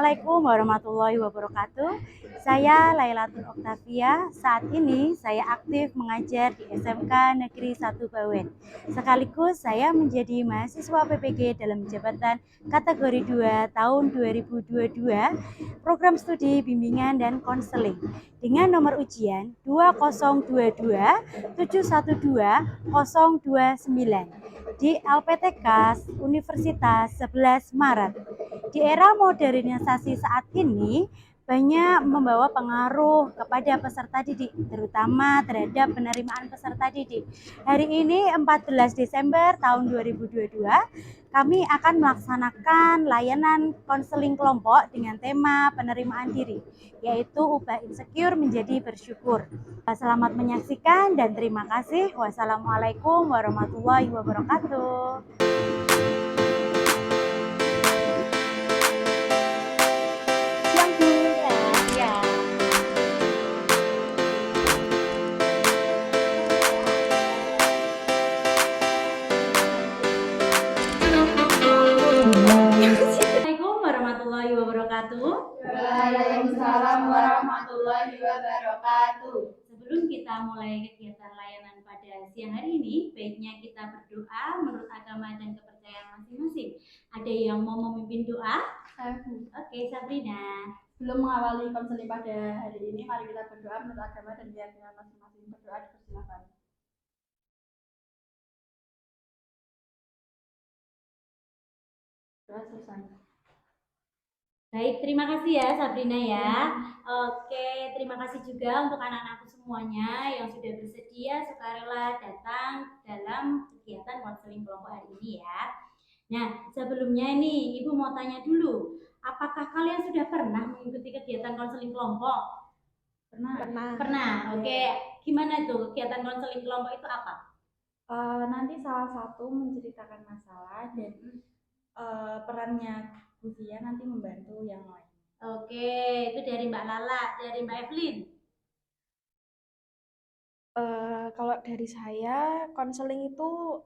Assalamualaikum warahmatullahi wabarakatuh. Saya Lailatul Oktavia. Saat ini saya aktif mengajar di SMK Negeri 1 Bawen. Sekaligus saya menjadi mahasiswa PPG dalam jabatan kategori 2 tahun 2022 program studi bimbingan dan konseling dengan nomor ujian 2022 712 029 di LPTK Universitas 11 Maret. Di era modernisasi saat ini banyak membawa pengaruh kepada peserta didik, terutama terhadap penerimaan peserta didik. Hari ini 14 Desember tahun 2022, kami akan melaksanakan layanan konseling kelompok dengan tema penerimaan diri, yaitu ubah insecure menjadi bersyukur. Selamat menyaksikan dan terima kasih. Wassalamualaikum warahmatullahi wabarakatuh. Assalamualaikum warahmatullahi wabarakatuh. Waalaikumsalam warahmatullahi wabarakatuh. Sebelum kita mulai kegiatan layanan pada siang hari ini, baiknya kita berdoa menurut agama dan kepercayaan masing-masing. Ada yang mau memimpin doa? Oke, Sabrina. Sebelum mengawali konseling pada hari ini, mari kita berdoa menurut agama dan keyakinan masing-masing. Berdoa dipersilakan. Doa selesai. Baik, terima kasih ya Sabrina ya. Oke, terima kasih juga untuk anak-anakku semuanya yang sudah bersedia sukarela datang dalam kegiatan konseling kelompok hari ini ya. Nah, sebelumnya nih Ibu mau tanya dulu, apakah kalian sudah pernah mengikuti kegiatan konseling kelompok? Pernah. Oke, gimana tuh kegiatan konseling kelompok itu apa? Nanti salah satu menceritakan masalah dan perannya Buvia nanti membantu yang lain. Oke, itu dari Mbak Lala, dari Mbak Evelyn. Kalau dari saya, konseling itu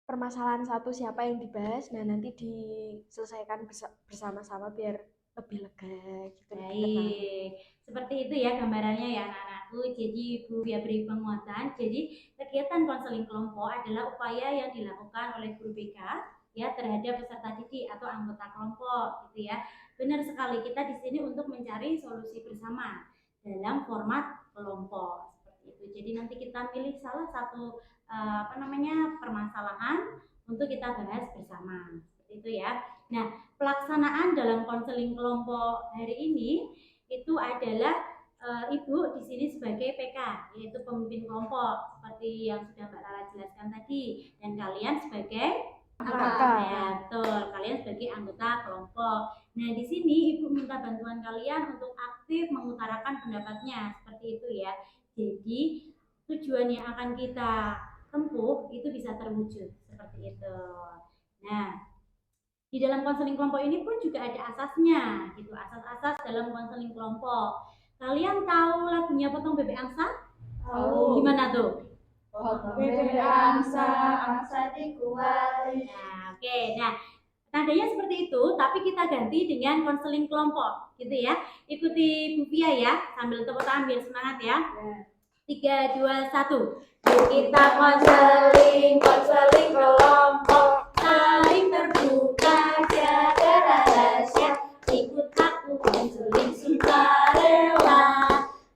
permasalahan satu siapa yang dibahas, nah nanti diselesaikan bersama-sama biar lebih lega gitu. Baik, seperti itu ya gambarannya ya anak-anakku. Jadi Ibu ya beri penguatan. Jadi kegiatan konseling kelompok adalah upaya yang dilakukan oleh guru BK ya terhadap peserta didik atau anggota kelompok gitu ya. Benar sekali, kita di sini untuk mencari solusi bersama dalam format kelompok seperti itu. Jadi nanti kita pilih salah satu permasalahan untuk kita bahas bersama seperti itu ya. Nah, pelaksanaan dalam konseling kelompok hari ini itu adalah Ibu di sini sebagai PK, yaitu pemimpin kelompok seperti yang sudah Mbak Lala jelaskan tadi, dan kalian sebagai anggota. Ya, betul, kalian sebagai anggota kelompok. Nah, di sini Ibu minta bantuan kalian untuk aktif mengutarakan pendapatnya seperti itu ya. Jadi tujuan yang akan kita tempuh itu bisa terwujud seperti itu. Nah, di dalam konseling kelompok ini pun juga ada asasnya gitu, asas-asas dalam konseling kelompok. Kalian tahu lagunya Potong Bebek Angsa? Tahu. Gimana tuh? Potong bebek angsa, angsa dikuali. Nah, oke. Nah, nadanya seperti itu, tapi kita ganti dengan konseling kelompok gitu ya. Ikuti Bu Pia ya, sambil tepuk tangan biar semangat ya. 3, 2, 1. Kita konseling kelompok, saling terbuka, jaga rahasia. Ikut aku konseling sukarela,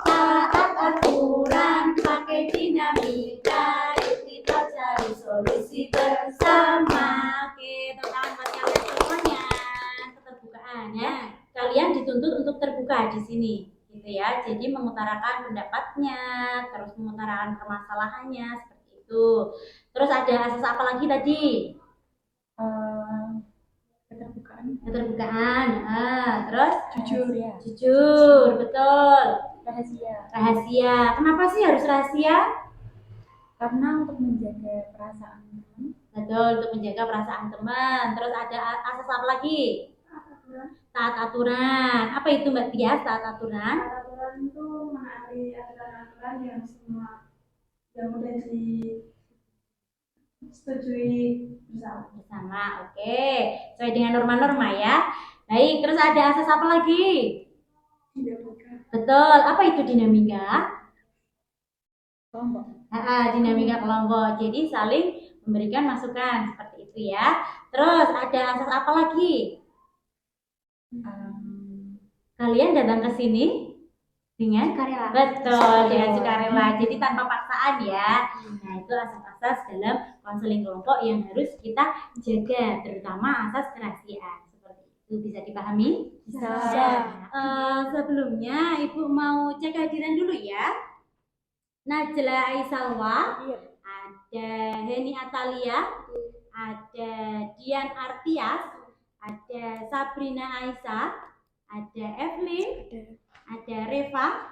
taat aturan, pakai dinamika. Yuk kita cari solusi bersama. Oke, tangan buat kalian semuanya. Keterbukaan ya. Kalian dituntut untuk terbuka di sini gitu ya. Jadi mengutarakan pendapatnya, terus mengutarakan permasalahannya seperti itu. Terus ada asas apa lagi tadi? Keterbukaan. Terus Jujur ya. jujur, betul. Rahasia. Kenapa sih harus rahasia? Karena untuk menjaga perasaan teman. Betul, untuk menjaga perasaan teman. Terus ada asas apa lagi? Taat aturan. Apa itu Mbak Tia, taat aturan? Taat aturan itu menaati aturan-aturan yang semua yang udah disetujui bersama. Oke, sesuai dengan norma-norma ya. Baik, terus ada asas apa lagi? Betul, apa itu dinamika? Kelompok. Dinamika kelompok. Jadi saling memberikan masukan seperti itu ya. Terus ada asas apa lagi? Kalian datang ke sini dengan Sukarela. betul, dengan sukarela. Jadi tanpa paksaan ya. Nah, itu asas-asas dalam konseling kelompok yang harus kita jaga, terutama asas kerahasiaan. Seperti itu bisa dipahami? Bisa. Sebelumnya Ibu mau cek kehadiran dulu ya. Najla Aisalwa, ada Heni Atalia, ada Dian Artias, ada Sabrina Aisyah, ada Evelyn, ada Reva.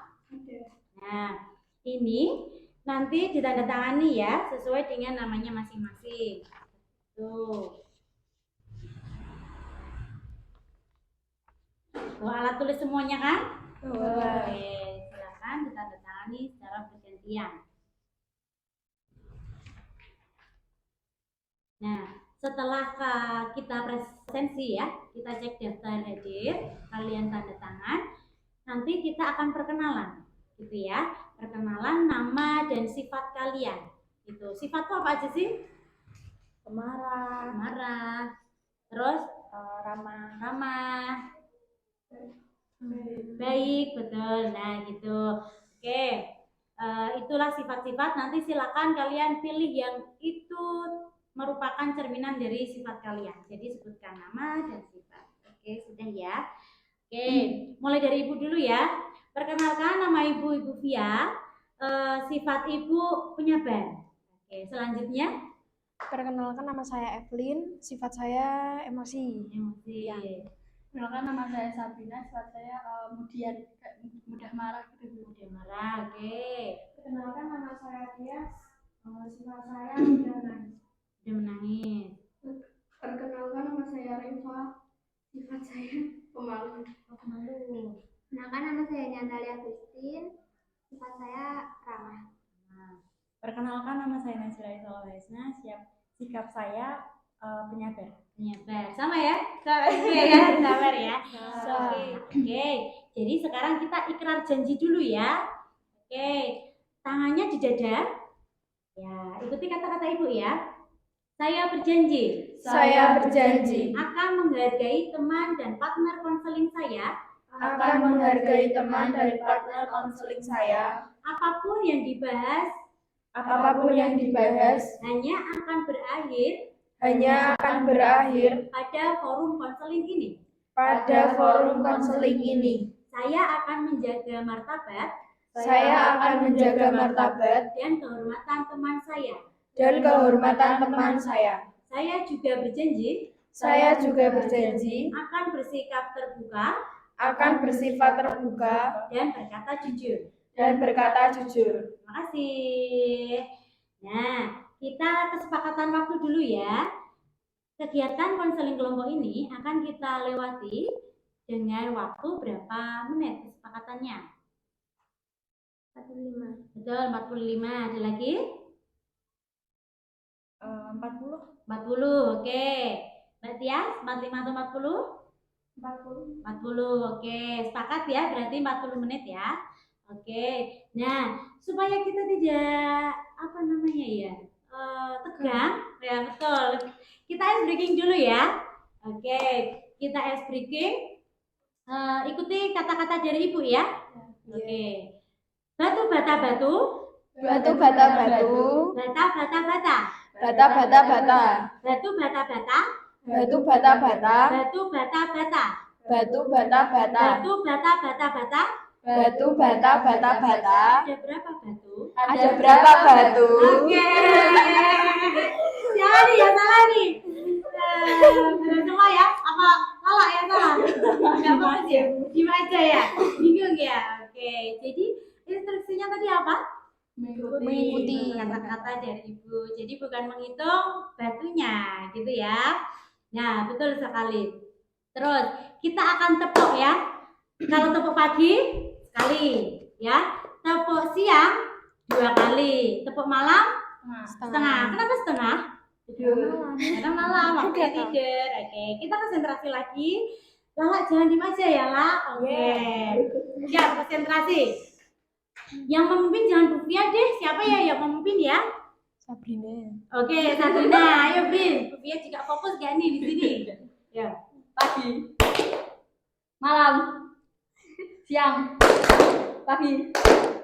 Nah, ini nanti ditandatangani ya sesuai dengan namanya masing-masing. Tuh. Bawa alat tulis semuanya kan? Oke, silakan ditandatangani secara bergantian. Nah, setelah kita presensi ya, kita cek daftar hadir, kalian tanda tangan, nanti kita akan perkenalan, gitu ya. Perkenalan nama dan sifat kalian. Gitu. Sifat itu apa aja sih? Pemarah. Terus ramah. Baik, betul. Nah, gitu. Oke. Itulah sifat-sifat. Nanti silakan kalian pilih yang itu merupakan cerminan dari sifat kalian. Jadi sebutkan nama dan sifat. Oke, sudah ya. Oke, mulai dari Ibu dulu ya. Perkenalkan, nama Ibu Via. Sifat Ibu penyabar. Oke, selanjutnya. Perkenalkan, nama saya Evelyn, sifat saya emosi. Ya. Perkenalkan, nama saya Sabrina, sifat saya mudah marah gitu. Mudah marah, oke. Perkenalkan, nama saya Tias, sifat saya mudah menangis. Perkenalkan, nama saya Reva, sifat saya pemalu. Perkenalkan, nama saya Natalia Christine, sifat saya ramah. Perkenalkan, nama saya Nasira Isolawesna, sikap saya penyabar. Sama ya? Sabar ya. Oke. Jadi sekarang kita ikrar janji dulu ya. Oke. Tangannya di dada. Ya, ikuti kata-kata Ibu ya. Saya berjanji akan menghargai teman dan partner konseling saya. Apapun yang dibahas hanya akan berakhir pada forum konseling ini. Saya akan menjaga martabat dan kehormatan teman saya. Saya juga berjanji akan bersikap terbuka dan berkata jujur. Terima kasih. Nah, kita kesepakatan waktu dulu ya. Kegiatan konseling kelompok ini akan kita lewati dengan waktu berapa menit kesepakatannya? 45. Betul, 45. Ada lagi? 40. Oke. Mbak Tias, 45 atau 40? 40. Oke, sepakat ya? Berarti 40 menit ya. Oke. Nah, supaya kita tidak tegang, ya betul. Kita ice breaking dulu ya. Oke, kita ice breaking. Ikuti kata-kata dari Ibu ya. Oke. Batu bata batu. Bata bata bata. Batu bata bata. Batu bata bata. Batu bata bata. Batu bata bata. Batu bata bata. Batu bata bata bata. Batu bata bata bata. Ada berapa batu? Oke. Jangan nih, yang salah nih. Semua ya? Apa salah ya salah? Enggak apa-apa sih. Gimana aja ya? Bingung ya? Oke. Jadi instruksinya tadi apa? Mengikuti kata-kata dari Ibu. Jadi bukan menghitung batunya, gitu ya. Nah, betul sekali. Terus kita akan tepuk ya. Kalau tepuk pagi sekali, ya. Tepuk siang 2 kali. Tepuk malam setengah. Kenapa setengah? Karena malam waktunya tidur. Oke, kita konsentrasi lagi. Lala jangan diem aja ya, La. Oke. Siap, konsentrasi. Yang memimpin jangan Rufia deh. Siapa ya yang memimpin ya? Sabrina. Oke, Sabrina. Ayo, Bin. Rufia juga fokus gak nih di sini? Ya. Pagi, malam, siang, pagi,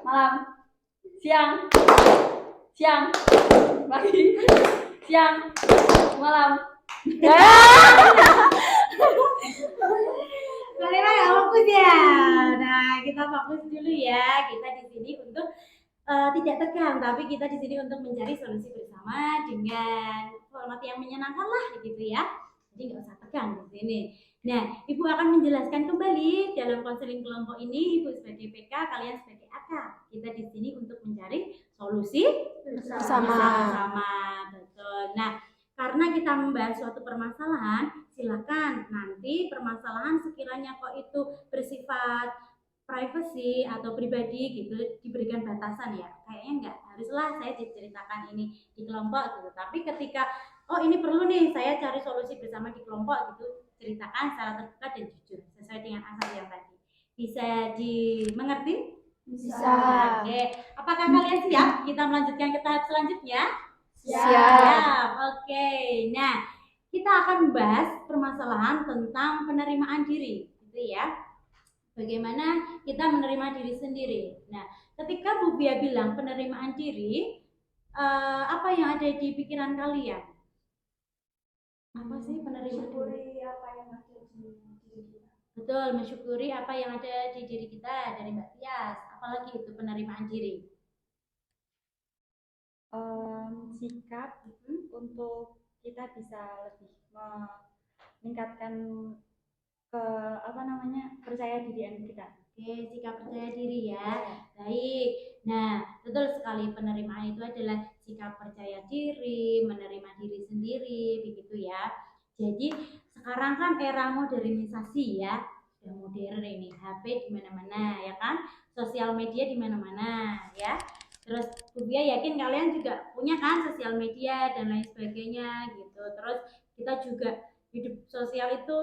malam, siang, siang, pagi, siang, malam. Kalian nggak fokus ya. Nah, kita fokus dulu ya. Kita di sini untuk tidak tegang, tapi kita di sini untuk mencari solusi bersama dengan format yang menyenangkan lah, gitu ya. Jadi nggak usah tegang di sini. Nah, Ibu akan menjelaskan kembali dalam konseling kelompok ini. Ibu sebagai PK, kalian sebagai AK. Kita di sini untuk mencari solusi bersama. Betul. Nah, karena kita membahas suatu permasalahan, silakan nanti permasalahan sekiranya kok itu bersifat privacy atau pribadi gitu diberikan batasan ya. Kayaknya enggak haruslah saya diceritakan ini di kelompok gitu. Tapi ketika oh ini perlu nih saya cari solusi bersama di kelompok gitu, ceritakan secara terbuka dan jujur sesuai dengan asal yang tadi. Bisa dimengerti? Bisa. Oke. Apakah kalian siap? Kita melanjutkan ke tahap selanjutnya? Siap. Oke. Nah, kita akan membahas permasalahan tentang penerimaan diri, gitu ya. Bagaimana kita menerima diri sendiri. Nah, ketika Bu Bia bilang penerimaan diri, apa yang ada di pikiran kalian? Apa sih penerimaan diri? Apa yang ada di diri kita. Betul, mensyukuri apa yang ada di diri kita dari Mbak Tias. Apalagi itu penerimaan diri. Sikap untuk kita bisa lebih meningkatkan ke percaya diri kita. Oke, sikap percaya diri ya. Baik. Nah, betul sekali penerimaan itu adalah sikap percaya diri, menerima diri sendiri, begitu ya. Jadi sekarang kan era modernisasi ya, sudah modern ini, HP di mana-mana ya kan, sosial media di mana-mana ya. Terus Bu Bia yakin kalian juga punya kan sosial media dan lain sebagainya gitu. Terus kita juga hidup sosial itu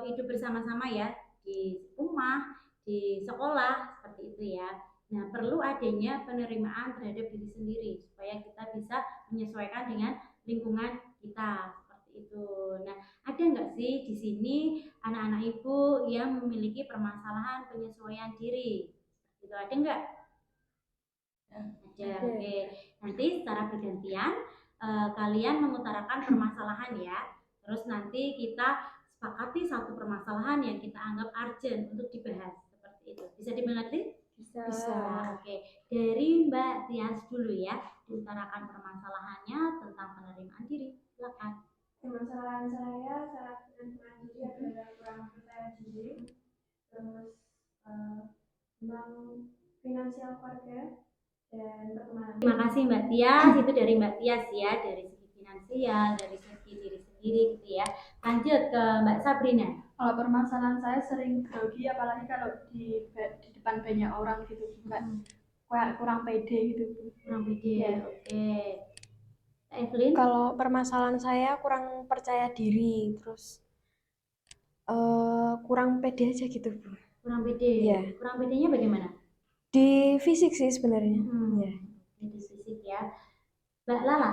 hidup bersama-sama ya di rumah, di sekolah seperti itu ya. Nah, perlu adanya penerimaan terhadap diri sendiri supaya kita bisa menyesuaikan dengan lingkungan kita seperti itu. Nah, ada nggak sih di sini anak-anak ibu yang memiliki permasalahan penyesuaian diri? Itu ada nggak? Ada. Oke. Nanti secara bergantian kalian mengutarakan permasalahan ya. Terus nanti kita sepakati satu permasalahan yang kita anggap urgent untuk dibahas seperti itu. Bisa dimengerti? Bisa. Oke. Dari Mbak Tias dulu ya, diutarakan permasalahannya tentang penerimaan diri. Silakan. Permasalahan saya saat penerimaan diri adalah kurang percaya diri, terus tentang finansial keluarga dan pertemanan. Terima kasih Mbak Tias, itu dari Mbak Tias ya, dari segi finansial, dari segi diri sendiri gitu ya. Lanjut ke Mbak Sabrina. Kalau permasalahan saya sering grogi, apalagi kalau di depan banyak orang gitu, kayak kurang pede gitu. Kurang pede, Ya. oke. Evelyn? Kalau permasalahan saya kurang percaya diri, terus kurang pede aja gitu, Bu. Kurang pede. Iya. Kurang pedenya bagaimana? Di fisik sih sebenarnya. Ya. Di fisik ya. Mbak Lala?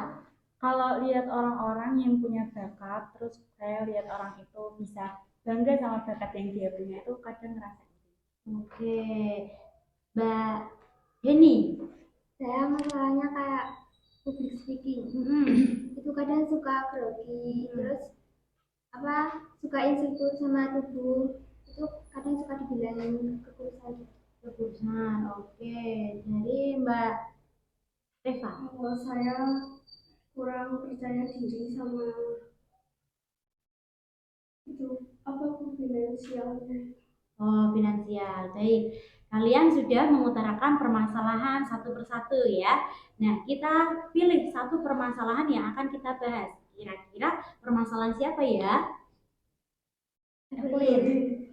Kalau lihat orang-orang yang punya bakat, terus saya lihat orang itu bisa bangga sama bakat yang dia punya, itu kadang ngerasa. Oke. Mbak Heni? Saya masalahnya kayak public speaking. Itu kadang suka grogi, terus suka insecure sama tubuh. Itu kadang suka dibilangin kekurusan. Kekurusan, oke. Dari Mbak Reva? Kalau saya kurang percaya diri sama itu finansialnya. Oh, finansial. Baik. Kalian sudah mengutarakan permasalahan satu persatu ya. Nah, kita pilih satu permasalahan yang akan kita bahas. Kira-kira permasalahan siapa ya? Evelyn.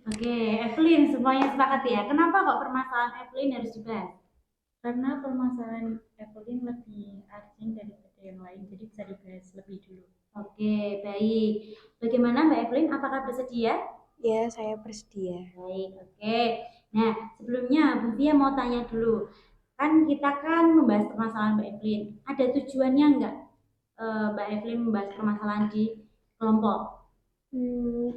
Oke, Evelyn, semuanya sepakat ya. Kenapa kok permasalahan Evelyn harus dibahas? Karena permasalahan Evelyn lebih urgent daripada yang lain, jadi bisa dibahas lebih dulu. Oke, baik. Bagaimana Mbak Evelyn? Apakah bersedia? Ya, saya bersedia. Baik, oke. Nah, sebelumnya Bu Fia mau tanya dulu. Kan kita kan membahas permasalahan Mbak Evelyn. Ada tujuannya nggak Mbak Evelyn membahas permasalahan di kelompok?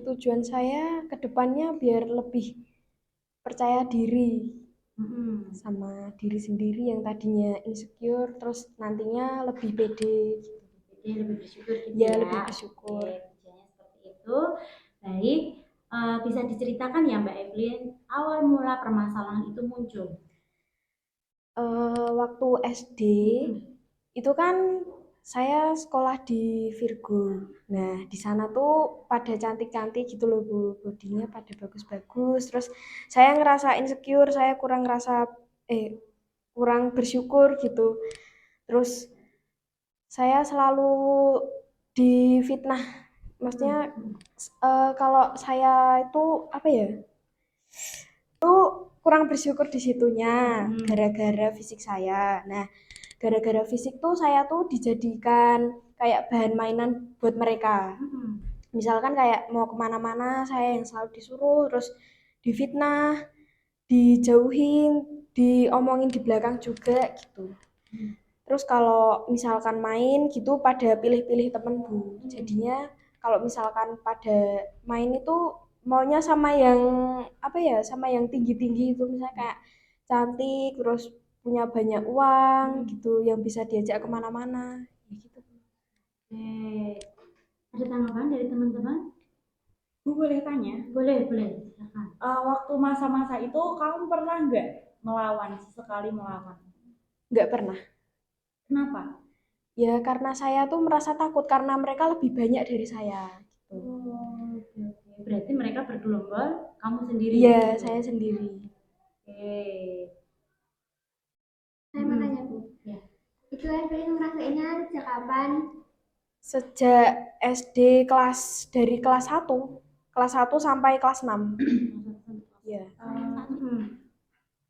Tujuan saya ke depannya biar lebih percaya diri Mm-mm. sama diri sendiri yang tadinya insecure, terus nantinya lebih pede. Jadi lebih bersyukur gitu Ya, ya. lebih bersyukur. Oke, tujuannya seperti itu. Baik, bisa diceritakan ya Mbak Evelyn, awal mula permasalahan itu muncul. Waktu SD Hmm. itu kan saya sekolah di Virgo. Nah, di sana tuh pada cantik-cantik gitu loh, Bu. Bodinya pada bagus-bagus. Terus saya ngerasa insecure, saya kurang bersyukur gitu. Terus saya selalu difitnah. Maksudnya kalau saya itu apa ya? Kurang bersyukur di situnya gara-gara fisik saya. Nah, gara-gara fisik tuh saya tuh dijadikan kayak bahan mainan buat mereka. Hmm. Misalkan kayak mau kemana-mana saya yang selalu disuruh, terus difitnah, dijauhin, diomongin di belakang juga gitu. Terus kalau misalkan main gitu pada pilih-pilih temen Bu. Jadinya kalau misalkan pada main itu maunya sama yang apa ya, sama yang tinggi-tinggi itu, misalnya kayak cantik, terus punya banyak uang gitu, yang bisa diajak kemana-mana. Ya gitu. Oke, ada tanggapan dari teman-teman? Bu boleh tanya, Boleh, boleh. Silakan. waktu masa-masa itu kamu pernah nggak melawan, sesekali melawan? Nggak pernah. Kenapa? Ya karena saya tuh merasa takut karena mereka lebih banyak dari saya. Gitu. Oh, oke, oke. Berarti mereka bergelombol, kamu sendiri. Iya, gitu. saya sendiri. Oke. Saya mau tanya Bu, Ya. itu Evelyn ngerasainnya sejak kapan? Sejak SD dari kelas 1 sampai kelas 6. Ya.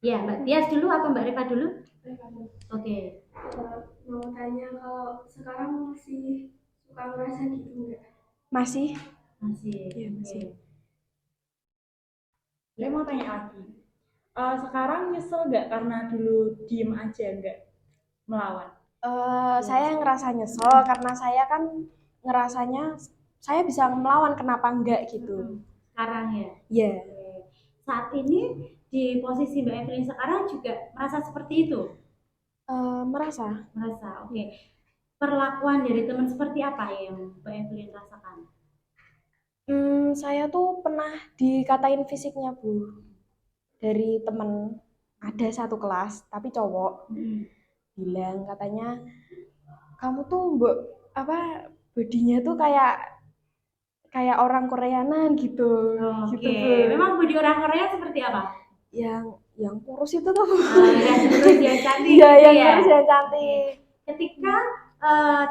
Ya, Mbak Tias dulu atau Mbak Rika dulu? Oke. Mau tanya kalau sekarang masih suka ngerasa gitu nggak? Masih? Masih. Iya, masih. Oke. Saya mau tanya lagi. Sekarang nyesel nggak karena dulu diem aja nggak melawan? Saya ngerasa nyesel karena saya kan ngerasanya saya bisa melawan, kenapa enggak gitu. Sekarang ya. Ya. Oke. Saat ini di posisi Mbak Evelyn sekarang juga merasa seperti itu? Merasa. Merasa. Oke. Perlakuan dari teman seperti apa yang Mbak Evelyn rasakan? Saya tuh pernah dikatain fisiknya Bu dari temen, ada satu kelas tapi cowok, bilang katanya kamu tuh apa bodinya tuh kayak kayak orang Koreanan gitu. Oke. Gitu Bu. Memang budi orang Korea seperti apa? Yang kurus itu tuh. Yang kurus, yang cantik Iya, gitu yang ya. kurus yang cantik. Ketika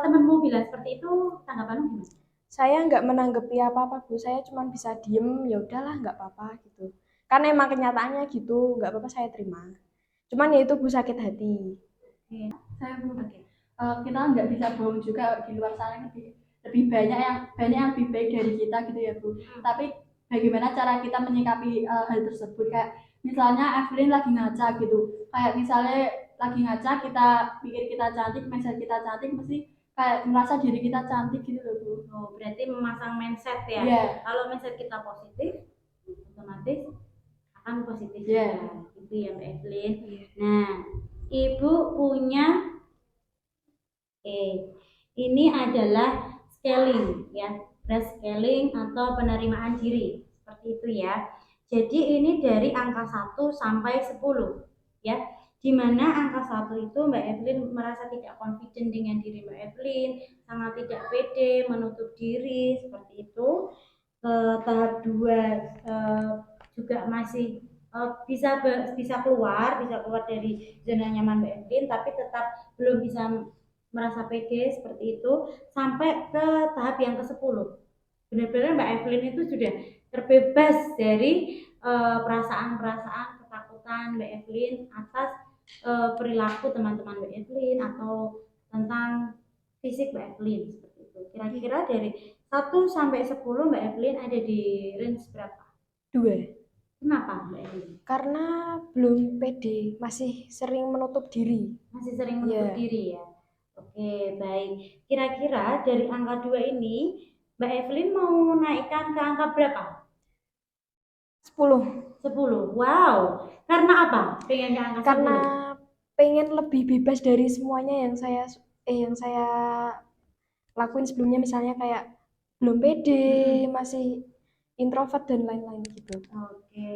temanmu bilang seperti itu, tanggapanmu gimana? Saya nggak menanggapi apa-apa Bu, saya cuma bisa diem, ya udahlah nggak apa-apa gitu. Kan emang kenyataannya gitu, nggak apa-apa saya terima. Cuman ya itu Bu, sakit hati. Saya kita nggak bisa bohong juga, di luar sana lebih lebih banyak yang lebih baik dari kita gitu ya Bu. Tapi bagaimana cara kita menyikapi hal tersebut, kayak misalnya Evelyn lagi ngaca gitu, kayak misalnya lagi ngaca kita pikir kita cantik, mindset kita cantik, mesti kayak merasa diri kita cantik gitu loh Bu. Oh, berarti memasang mindset ya. Iya. Kalau mindset kita positif, otomatis akan positif Iya. juga. Gitu ya Mbak Evelyn. Nah, Ibu punya ini adalah scaling ya, scaling atau penerimaan diri seperti itu ya. Jadi ini dari angka 1 sampai 10 ya. Di mana angka 1 itu Mbak Evelyn merasa tidak confident dengan diri Mbak Evelyn, sangat tidak pede, menutup diri seperti itu. Tahap 2 juga masih bisa keluar dari zona nyaman Mbak Evelyn, tapi tetap belum bisa merasa pede seperti itu sampai ke tahap yang ke-10. Benar-benar Mbak Evelyn itu sudah terbebas dari perasaan-perasaan ketakutan Mbak Evelyn atas perilaku teman-teman Mbak Evelyn atau tentang fisik Mbak Evelyn seperti itu. Kira-kira dari 1 sampai 10 Mbak Evelyn ada di range berapa? 2. Kenapa Mbak Evelyn? Karena belum pede, masih sering menutup diri. Masih sering menutup Iya. diri ya? Oke, baik. Kira-kira dari angka 2 ini, Mbak Evelyn mau naikkan ke angka berapa? 10. 10. Wow. Karena apa? Pengen ke angka 10? Karena pengen lebih bebas dari semuanya yang saya lakuin sebelumnya, misalnya kayak belum pede, masih introvert dan lain-lain gitu. Oke,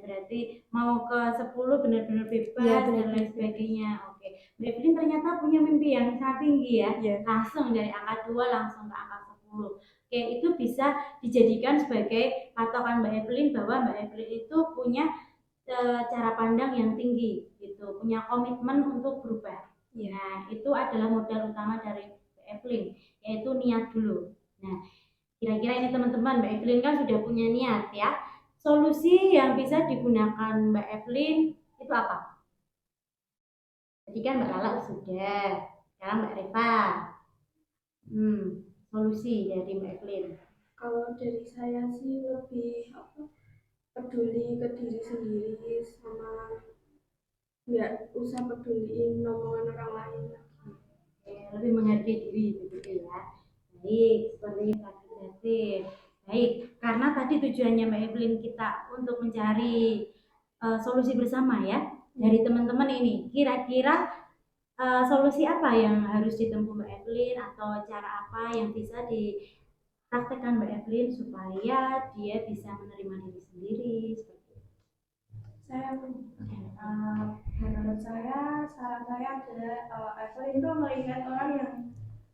berarti mau ke 10 benar-benar bebas Iya, dan benar-benar lain sebagainya. Oke, Mbak Evelyn ternyata punya mimpi yang sangat tinggi ya. Iya. Langsung dari angka 2 langsung ke angka 10. Oke, itu bisa dijadikan sebagai patokan Mbak Evelyn bahwa Mbak Evelyn itu punya cara pandang yang tinggi gitu, punya komitmen untuk berubah. Iya. Nah, itu adalah modal utama dari Mbak Evelyn, yaitu niat dulu. Nah, kira-kira ini teman-teman, Mbak Evelyn kan sudah punya niat ya. Solusi yang bisa digunakan Mbak Evelyn itu apa? Tadi kan Mbak Lala sudah, sekarang Mbak Reva. Solusi dari Mbak Evelyn. Kalau dari saya sih lebih peduli ke diri sendiri, sama nggak usah peduliin omongan orang lain. Lebih menghargai diri begitu ya. Baik, seperti itu berarti. Baik, karena tadi tujuannya Mbak Evelyn kita untuk mencari solusi bersama ya dari teman-teman ini. Kira-kira solusi apa yang harus ditempuh Mbak Evelyn atau cara apa yang bisa dipraktekkan Mbak Evelyn supaya dia bisa menerima diri sendiri seperti itu. Menurut saya, saran saya adalah Evelyn itu melihat orang yang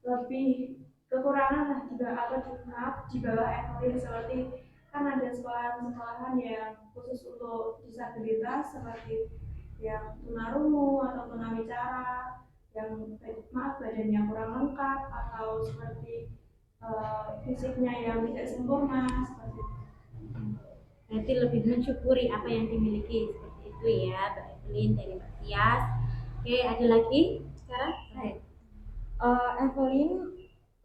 lebih kekurangan lah juga di bawah Evelyn, seperti kan ada sekolahan-sekolahan yang khusus untuk disabilitas seperti yang tunarungu atau tunawicara yang badannya kurang lengkap atau seperti fisiknya yang tidak sempurna seperti itu. Berarti lebih mensyukuri apa yang dimiliki seperti itu ya Mbak Evelyn dari Mbak Tias. Oke, ada lagi sekarang? Evelyn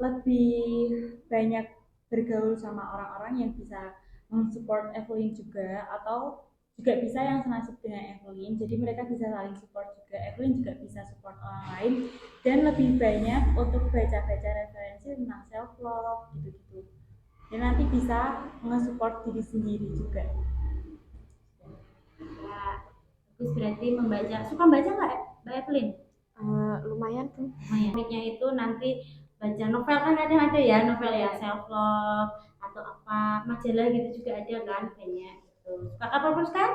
lebih banyak bergaul sama orang-orang yang bisa mensupport Evelyn juga, atau juga bisa yang senasib dengan Evelyn, jadi mereka bisa saling support juga. Evelyn juga bisa support orang lain, dan lebih banyak untuk baca-baca referensi tentang self love gitu-gitu, dan nanti bisa nge-support diri sendiri juga. Ya, terus berarti membaca. Suka baca nggak Mbak Evelyn? Lumayan tuh. Lumayan. Itu nanti baca novel kan ada ya novel ya self love atau apa majalah gitu juga ada kan banyak gitu. Suka perpus kan?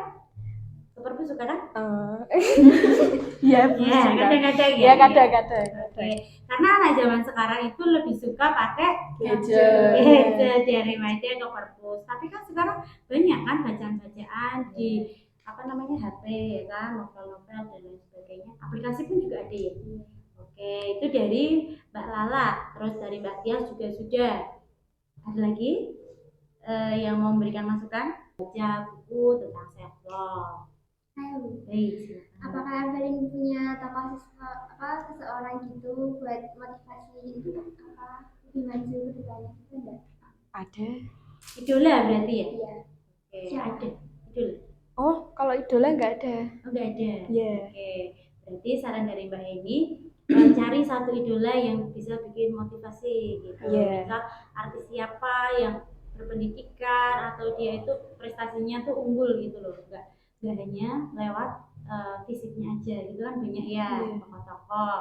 Perpus suka kan? Iya, Ya, kadang-kadang ya. Ya, kadang-kadang. Oke. Karena anak zaman sekarang itu lebih suka pakai Gadget. dari remaja ke perpus. Tapi kan sekarang banyak kan bacaan-bacaan di apa namanya HP ya kan, novel-novel dan lain sebagainya. Aplikasi pun juga ada ya. Oke, itu dari Mbak Lala. Terus dari Mbak Tias juga sudah. Ada lagi yang mau memberikan masukan? Baca buku tentang self love. Ayo, Baik, silakan. apakah Evelyn punya tokoh seseorang gitu buat motivasi itu apa lebih maju ke depannya itu enggak? Ada. Idola berarti ya? Iya. Oke, Siapa? ada. Idola. Oh, kalau idola nggak ada. Oh, nggak ada. Iya. Oke, berarti saran dari Mbak Eni cari satu idola yang bisa bikin motivasi gitu. Iya. Misal artis siapa yang berpendidikan atau dia itu prestasinya tuh unggul gitu loh. Nggak hanya lewat fisiknya aja gitu kan banyak ya tokoh-tokoh.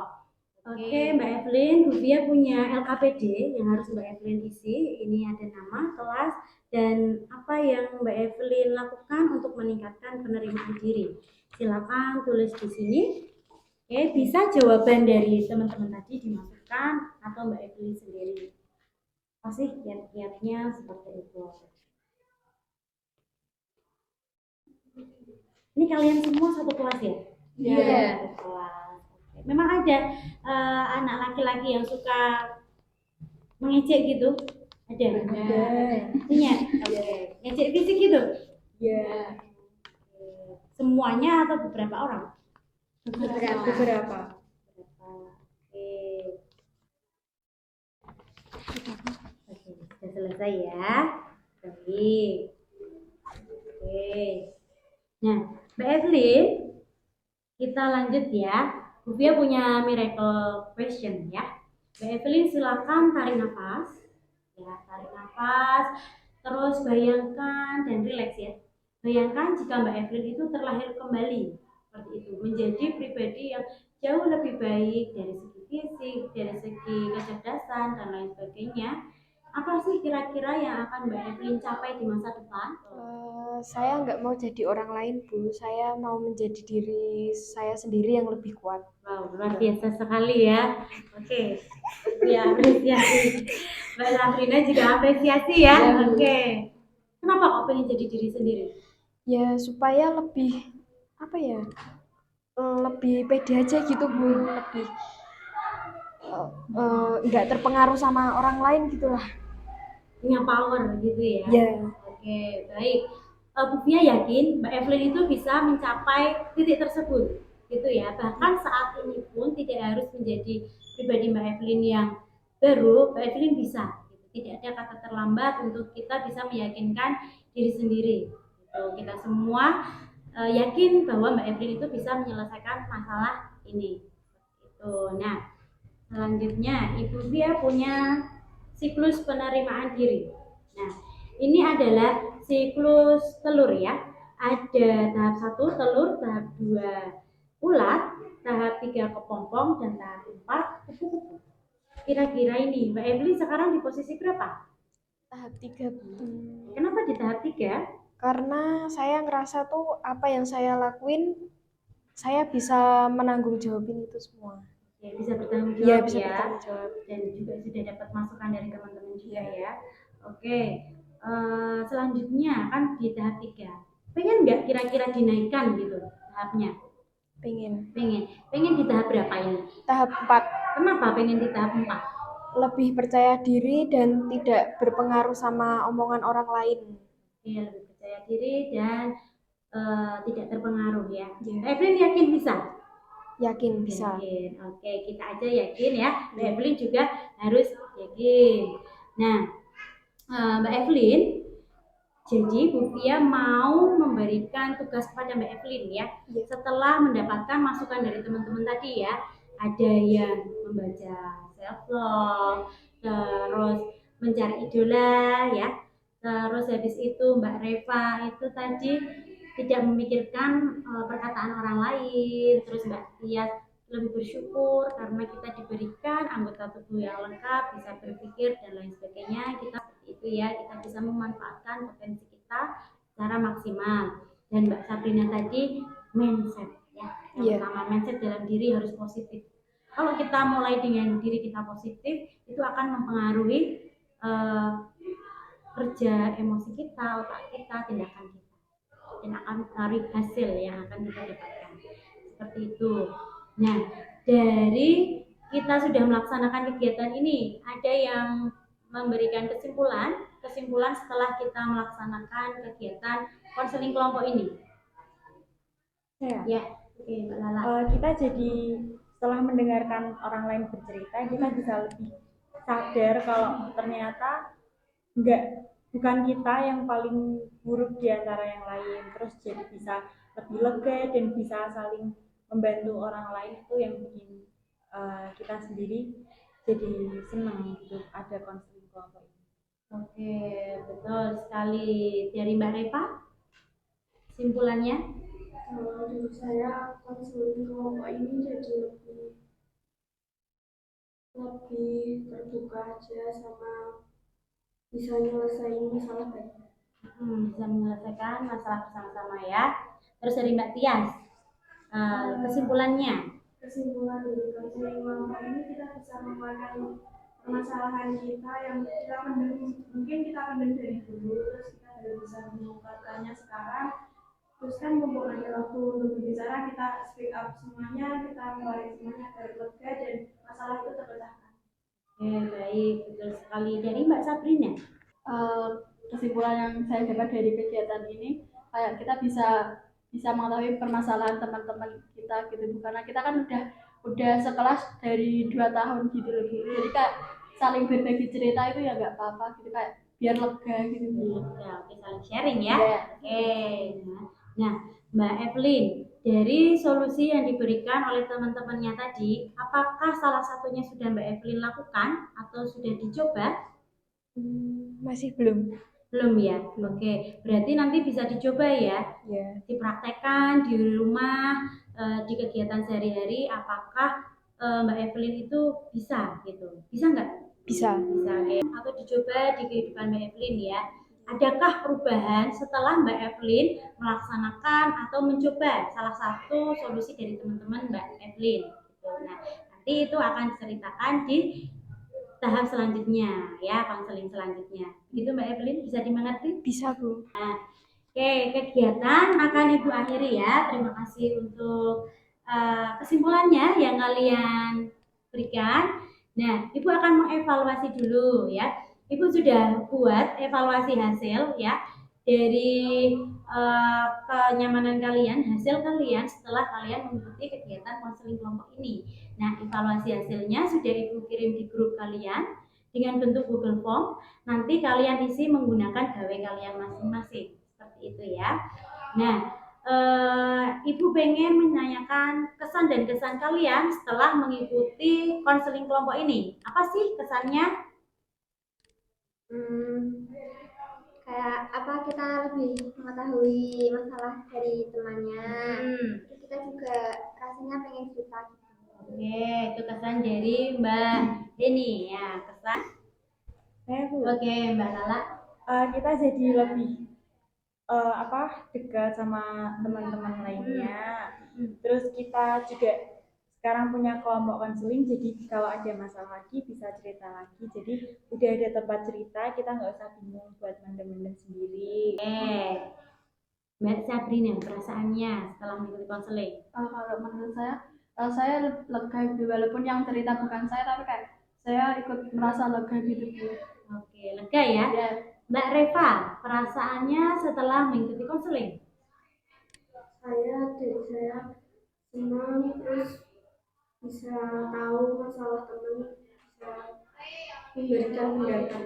Oke, Mbak Evelyn, Bu Fia punya LKPD yang harus Mbak Evelyn isi. Ini ada nama, kelas, dan apa yang Mbak Evelyn lakukan untuk meningkatkan penerimaan diri. Silakan tulis di sini. Oke, bisa jawaban dari teman-teman tadi dimasukkan atau Mbak Evelyn sendiri. Pasti kiat-kiatnya seperti itu. Ini kalian semua satu kelas ya? Iya. Satu kelas. Oke. Memang ada anak laki-laki yang suka mengejek gitu? Ada? Punya? Oke. Ngejek fisik gitu? Iya. Semuanya atau beberapa orang? Beberapa. Oke. Oke, sudah selesai ya. Baik. Oke. Nah, Mbak Evelyn, kita lanjut ya. Buvia punya miracle question ya. Mbak Evelyn silakan tarik nafas. Ya, tarik nafas. Terus bayangkan dan rileks ya. Bayangkan jika Mbak Evelyn itu terlahir kembali seperti itu, menjadi pribadi yang jauh lebih baik dari segi fisik, dari segi kecerdasan dan lain sebagainya. Apa sih kira-kira yang akan Mbak Evelyn capai di masa depan? Saya nggak mau jadi orang lain, Bu. Saya mau menjadi diri saya sendiri yang lebih kuat. Wow, luar biasa sekali ya. Oke, ya apresiasi. Mbak Sabrina juga apresiasi ya. Oke. Kenapa kok pengen jadi diri sendiri? Ya, supaya lebih, apa ya, lebih pede aja gitu, Bu. Lebih nggak terpengaruh sama orang lain gitu lah. Punya power gitu ya. Ya, Oke, baik. Buktinya yakin Mbak Evelyn itu bisa mencapai titik tersebut, gitu ya. Bahkan saat ini pun tidak harus menjadi pribadi Mbak Evelyn yang baru, Mbak Evelyn bisa. Gitu. Tidak ada kata terlambat untuk kita bisa meyakinkan diri sendiri. Gitu. Kita semua yakin bahwa Mbak Evelyn itu bisa menyelesaikan masalah ini. Gitu. Nah, selanjutnya Ibu Via punya siklus penerimaan diri. Nah, ini adalah siklus telur ya. Ada tahap 1 telur, tahap 2 ulat, tahap 3 kepompong, dan tahap 4 kupu-kupu. Kira-kira ini Mbak Evelyn sekarang di posisi berapa? tahap 3, Bu. Kenapa di tahap 3? Karena saya ngerasa tuh apa yang saya lakuin, saya bisa menanggung jawabin itu semua. Ya, bisa bertanggung Iya, jawab bisa ya. bertanggung jawab. Dan juga sudah dapat masukan dari teman-teman juga ya. Oke, selanjutnya kan di tahap 3. Pengen nggak kira-kira dinaikkan gitu tahapnya? Pengen. Pengen di tahap berapa ini? Tahap 4, Kenapa pengen di tahap 4? lebih percaya diri dan tidak berpengaruh sama omongan orang lain. Ya, lebih percaya diri dan tidak terpengaruh ya. Iya. Evelyn yakin bisa? Yakin bisa. Yakin. Oke, kita aja yakin ya. Mbak Evelyn juga harus yakin. Nah, Mbak Evelyn, jadi Bu Fia mau memberikan tugas kepada Mbak Evelyn ya. Iya. Setelah mendapatkan masukan dari teman-teman tadi ya, ada yang membaca self love, terus mencari idola ya. Terus habis itu Mbak Reva itu tadi tidak memikirkan perkataan orang lain. Terus Mbak Tia lebih bersyukur karena kita diberikan anggota tubuh yang lengkap, bisa berpikir dan lain sebagainya. Kita seperti itu ya, kita bisa memanfaatkan potensi kita secara maksimal. Dan Mbak Sabrina tadi mindset ya, yang pertama mindset dalam diri harus positif. Kalau kita mulai dengan diri kita positif, itu akan mempengaruhi kerja emosi kita, otak kita, tindakan kita, dan akan mempengaruhi hasil yang akan kita dapatkan. Seperti itu. Nah, dari kita sudah melaksanakan kegiatan ini, ada yang memberikan kesimpulan setelah kita melaksanakan kegiatan konseling kelompok ini. Ya, oke, Mbak Lala. Kita jadi setelah mendengarkan orang lain bercerita, kita bisa lebih sadar kalau ternyata bukan kita yang paling buruk di antara yang lain. Terus jadi bisa lebih lega dan bisa saling membantu orang lain, itu yang bikin kita sendiri jadi senang gitu ada konseling kelompok ini. Oke, betul sekali. Dari Mbak Reva, kesimpulannya? Kalau menurut saya konseling kelompok ini jadi lebih terbuka aja sama bisa nyelesain masalah baik. Bisa menyelesaikan masalah bersama-sama ya. Terus dari Mbak Tias, kesimpulannya? Kesimpulan dari konseling kelompok ini kita bisa mengeluarkan permasalahan kita yang kita mungkin kita pendam dari dulu, terus kita baru bisa mengungkapkannya sekarang. Terus kan mumpung ada waktu untuk berbicara, kita speak up semuanya, kita mengeluarkan semuanya agar lega dan masalah itu terpecahkan. Oke, baik, betul sekali. Dari Mbak Sabrina? Kesimpulan yang saya dapat dari kegiatan ini, kayak kita bisa mengetahui permasalahan teman-teman kita gitu, karena kita kan udah sekelas dari 2 tahun gitu loh, jadi kayak saling berbagi cerita itu ya nggak apa-apa gitu, kayak biar lega gitu. Ya, oke, saling sharing ya. Iya. Oke. Nah, Mbak Evelyn, dari solusi yang diberikan oleh teman-temannya tadi, apakah salah satunya sudah Mbak Evelyn lakukan atau sudah dicoba? Masih belum. Belum ya? Oke, berarti nanti bisa dicoba ya, Ya, dipraktekkan di rumah, di kegiatan sehari-hari, apakah Mbak Evelyn itu bisa gitu? Bisa nggak? bisa. Bisa, oke. Atau dicoba di kehidupan Mbak Evelyn ya. Adakah perubahan setelah Mbak Evelyn melaksanakan atau mencoba salah satu solusi dari teman-teman Mbak Evelyn? Gitu. Nah, nanti itu akan diceritakan di tahap selanjutnya ya, konseling selanjutnya. Gitu Mbak Evelyn, bisa dimengerti? Bisa, Bu. Oke, kegiatan akan Ibu akhiri ya. Terima kasih untuk kesimpulannya yang kalian berikan. Nah, Ibu akan mengevaluasi dulu ya. Ibu sudah buat evaluasi hasil ya dari kenyamanan kalian, hasil kalian setelah kalian mengikuti kegiatan konseling kelompok ini. Nah, evaluasi hasilnya sudah Ibu kirim di grup kalian dengan bentuk Google Form. Nanti kalian isi menggunakan gawe kalian masing-masing. Seperti itu ya. Nah, Ibu pengen menanyakan kesan dan kesan kalian setelah mengikuti konseling kelompok ini. Apa sih kesannya? Kayak apa kita lebih mengetahui masalah dari temannya. Terus kita juga rasanya pengen cerita gitu. Oke, itu kesan dari Mbak Deni ya. Kesan. Saya Bu, Oke, Mbak Lala. kita jadi lebih dekat sama teman-teman lainnya. Terus kita juga sekarang punya kelompok konseling, jadi kalau ada masalah lagi bisa cerita lagi. Jadi udah ada tempat cerita, kita nggak usah bingung buat mendem-mendem sendiri. Mbak Sabrina, perasaannya setelah mengikuti konseling? Kalau menurut saya lega gitu, walaupun yang cerita bukan saya, tapi kayak saya ikut merasa lega gitu. Oke, lega ya. Ya. Mbak Reva, perasaannya setelah mengikuti konseling? Saya senang, terus bisa tahu masalah teman, bisa memberikan pendapat.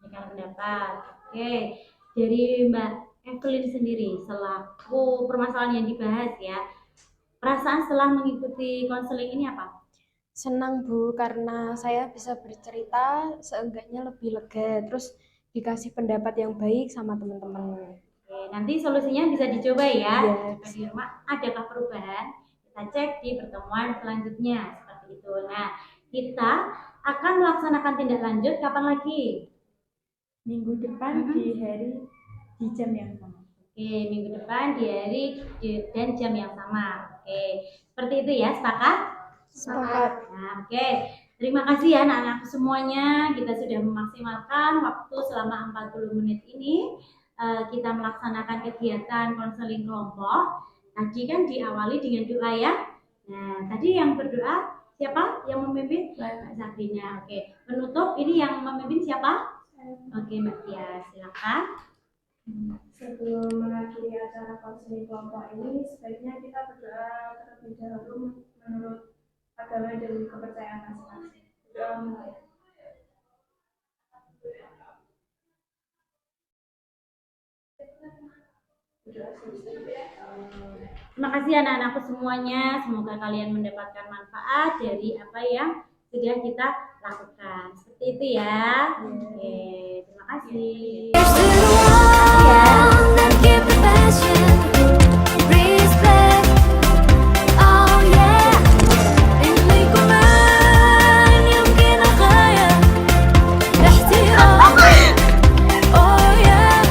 Berikan pendapat. Oke, dari Mbak Evelyn sendiri, selaku permasalahan yang dibahas ya, perasaan setelah mengikuti konseling ini apa? Senang, Bu, karena saya bisa bercerita seenggaknya lebih lega. Terus dikasih pendapat yang baik sama teman-teman. Oke, nanti solusinya bisa dicoba ya. Iya. Coba di rumah, adakah perubahan? Kita cek di pertemuan selanjutnya seperti itu. Nah, kita akan melaksanakan tindak lanjut kapan lagi? Minggu depan di jam yang sama. Oke, minggu depan di hari dan jam yang sama. Oke, seperti itu ya, sepakat? Sepakat. Nah, oke. Terima kasih ya anak-anak semuanya. Kita sudah memaksimalkan waktu selama 40 menit ini. Kita melaksanakan kegiatan konseling kelompok. Tadi kan diawali dengan doa ya. Nah, tadi yang berdoa siapa? Yang memimpin? Mbak Sabrina. Oke. Penutup ini yang memimpin siapa? Oke, Mbak Tia, silakan. Sebelum mengakhiri acara konseling kelompok ini, sebaiknya kita berdoa terlebih dahulu menurut agama dan kepercayaan masing-masing. Doa mulai. Terima kasih anak-anakku semuanya. Semoga kalian mendapatkan manfaat dari apa yang sudah kita lakukan. Seperti itu ya. Oke, terima kasih.